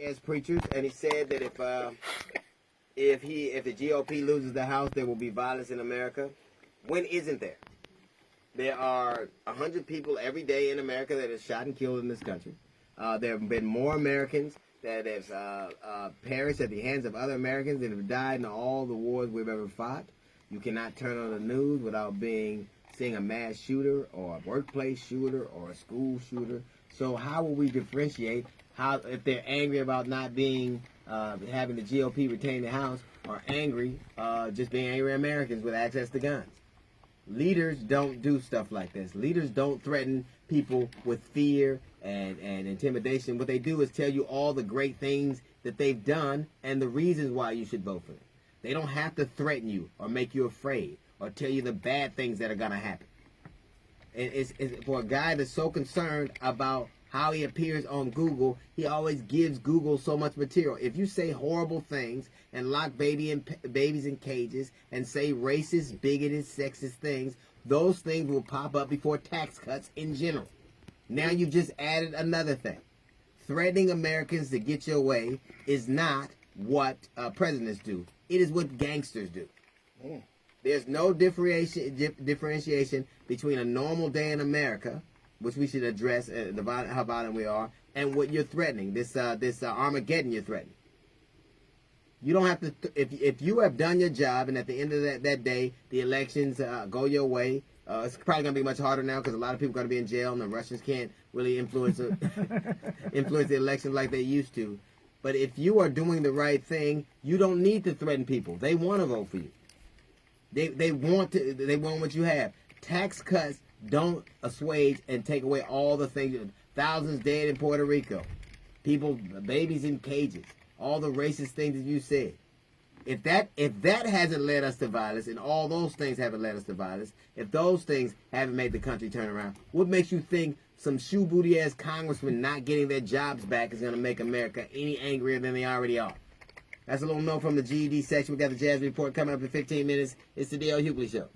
as preachers, and he said that if the GOP loses the House, there will be violence in America. When isn't there? There are 100 people every day in America that are shot and killed in this country. There have been more Americans that have perished at the hands of other Americans that have died in all the wars we've ever fought. You cannot turn on the news without seeing a mass shooter or a workplace shooter or a school shooter. So how will we differentiate if they're angry about not being having the GOP retain the House, or angry just being angry Americans with access to guns? Leaders don't do stuff like this. Leaders don't threaten people with fear and intimidation. What they do is tell you all the great things that they've done and the reasons why you should vote for them. They don't have to threaten you or make you afraid or tell you the bad things that are going to happen. It's for a guy that's so concerned about how he appears on Google, he always gives Google so much material. If you say horrible things and lock babies in cages and say racist, bigoted, sexist things, those things will pop up before tax cuts in general. Now you've just added another thing. Threatening Americans to get your way is not what presidents do. It is what gangsters do. There's no differentiation between a normal day in America, which we should address how violent we are, and what you're threatening, this Armageddon you're threatening. You don't have to, if you have done your job and at the end of that day, the elections go your way, it's probably going to be much harder now because a lot of people are going to be in jail and the Russians can't really influence the election like they used to. But if you are doing the right thing, you don't need to threaten people. They want to vote for you. They want what you have. Tax cuts don't assuage and take away all the things. Thousands dead in Puerto Rico. Babies in cages. All the racist things that you said. If that hasn't led us to violence, and all those things haven't led us to violence, if those things haven't made the country turn around, what makes you think some shoe booty ass congressmen not getting their jobs back is going to make America any angrier than they already are? That's a little note from the GED section. We got the Jazz Report coming up in 15 minutes. It's the D.L. Hughley Show.